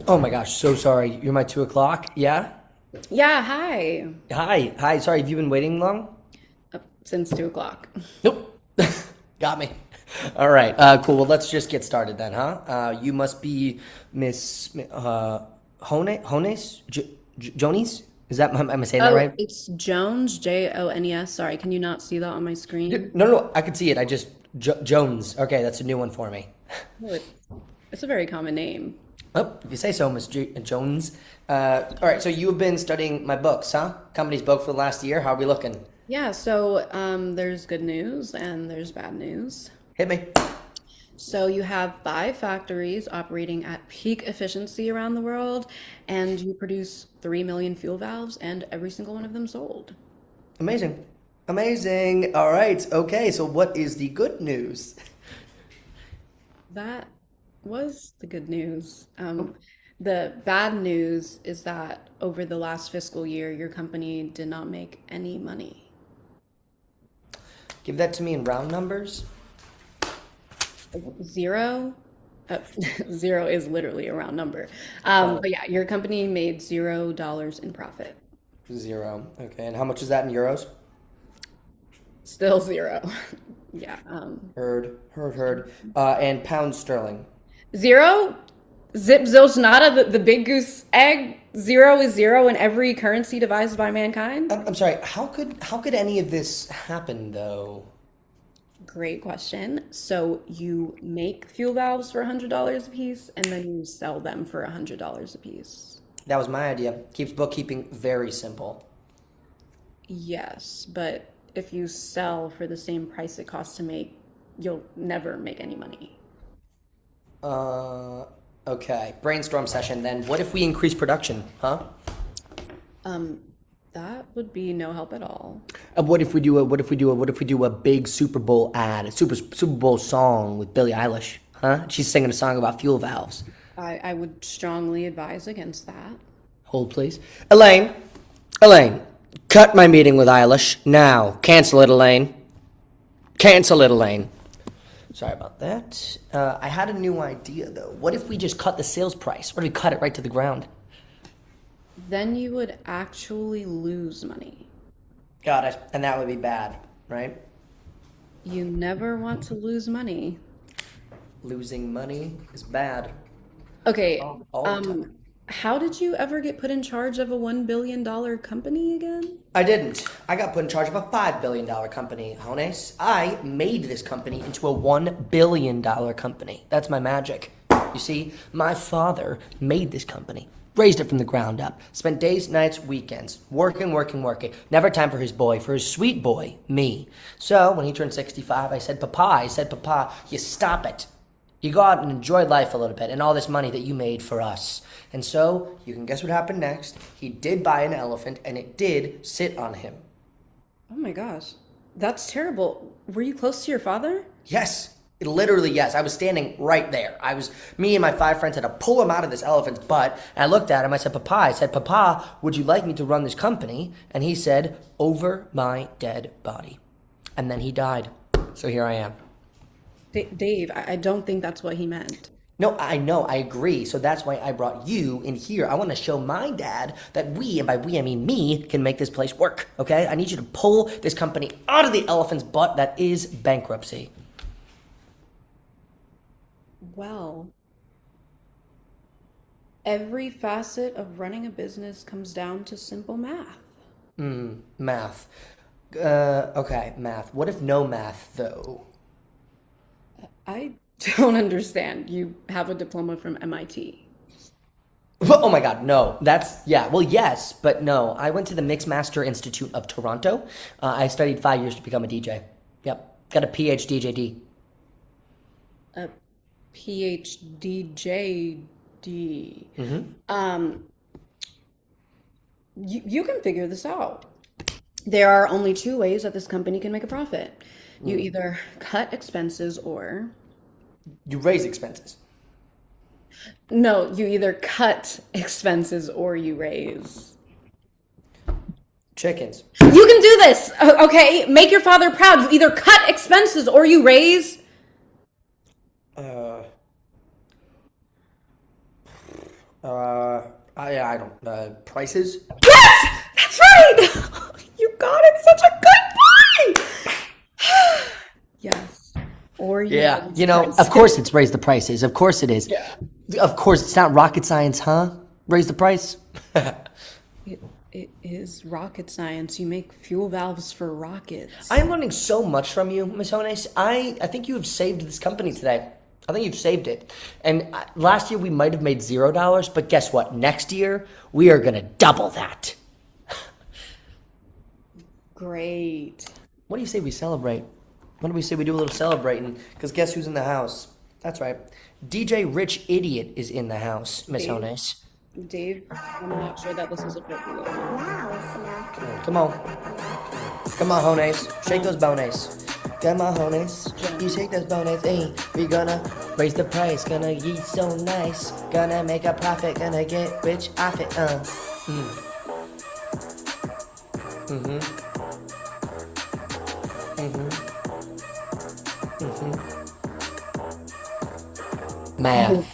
Oh my gosh, so sorry. You're my 2 o'clock? Yeah? Yeah, hi. Hi. Sorry, have you been waiting long? Since 2 o'clock. Nope. Got me. All right, cool. Well, let's just get started then, huh? You must be Miss Hones? Jonies? Is that, am I saying that Oh, right? it's Jones, Jones. Sorry, can you not see that on my No, screen? no, I could see it. Jones. Okay, that's a new one for me. Oh, it's a very common name. Oh, if you say so, Jones. All right, so you have been studying my books, huh? Company's book for the last year. How are we looking? Yeah, so there's good news and there's bad news. Hit me. So you have five factories operating at peak efficiency around the world, and you produce 3 million fuel valves, and every single one of them sold. Amazing. Amazing. All right. Okay. So, what is the good news? That was the good news. The bad news is that over the last fiscal year, your company did not make any money. Give that to me in round numbers. Zero. Uh, Zero is literally a round number. Got it. But yeah, your company made $0 in profit. Zero. Okay. And how much is that in euros? Still zero. Yeah. Heard. And pounds sterling. Zero. Zip zilch nada. The big goose egg. Zero is zero in every currency devised by mankind. I'm sorry. How could any of this happen though? Great question. So you make fuel valves for $100 a piece, and then you sell them for $100 a piece. That was my idea. Keeps bookkeeping very simple. Yes, but if you sell for the same price it costs to make, you'll never make any money. Uh. Okay. Brainstorm session then. What if we increase production? Huh? Um, that would be no help at all. What if we do a big Super Bowl ad, a Super Bowl song with Billie Eilish? Huh? She's singing a song about fuel valves. I would strongly advise against that. Hold please. Elaine, cut my meeting with Eilish now. Cancel it, Elaine. Cancel it, Elaine. Sorry about that. I had a new idea though. What if we just cut the sales price? What if we cut it right to the ground? Then you would actually lose money. Got it. And that would be bad, right? You never want to lose money. Losing money is bad Okay, all the time. how did you ever get put in charge of a $1 billion company again? I didn't. I got put in charge of a $5 billion company, Jones. I made this company into a $1 billion company. That's my magic. You see, my father made this company, raised it from the ground up, spent days, nights, weekends, working. Never time for for his sweet boy, me. So when he turned 65, Papa, you stop it. You go out and enjoy life a little bit and all this money that you made for us. And so, you can guess what happened next. He did buy an elephant and it did sit on him. Oh my gosh, that's terrible. Were you close to your father? Yes, literally yes. I was standing right there. Me and my five friends had to pull him out of this elephant's butt. And I looked at him, Papa, would you like me to run this company? And he said, over my dead body. And then he died. So here I am. Dave, I don't think that's what he meant. No, I know, I agree. So that's why I brought you in here. I want to show my dad that we, and by we I mean me, can make this place work, okay? I need you to pull this company out of the elephant's butt that is bankruptcy. Well, every facet of running a business comes down to simple math. Math. Okay, math. What if no math, though? I don't understand. You have a diploma from MIT. Oh my god, no. Yeah, well, yes, but no. I went to the Mixmaster Institute of Toronto. I studied 5 years to become a DJ. Yep, got a PhD, JD. A PhD JD. Um, you can figure this out. There are only two ways that this company can make a profit. You either cut expenses or You raise expenses. no, you either cut expenses or you raise. Chickens. You can do this. Okay, make your father proud. You either cut expenses or you raise. Uh, I don't. Prices? Yes! That's right! You got it, such a good boy! Yes. Or you Yeah. raise You know, prices. of course it's raise the prices. Of course it is. Yeah. Of course, it's not rocket science, huh? Raise the price? It is rocket science. You make fuel valves for rockets. I am learning so much from you, Miss Jones. I think you have saved this company today. I think you've saved it. And last year we might have made $0, but guess what? Next year we are going to double that. Great. What do you say we celebrate? What do we say we do a little celebrating? Because guess who's in the house? That's right. DJ Rich Idiot is in the house, Miss Dave? Jones. Dave, I'm not sure that this is appropriate. Come on. Come on, Jones. Shake those bones. Come on, Jones. You shake those bones. Hey, we gonna raise the price. Gonna eat so nice. Gonna make a profit. Gonna get rich off it. Math.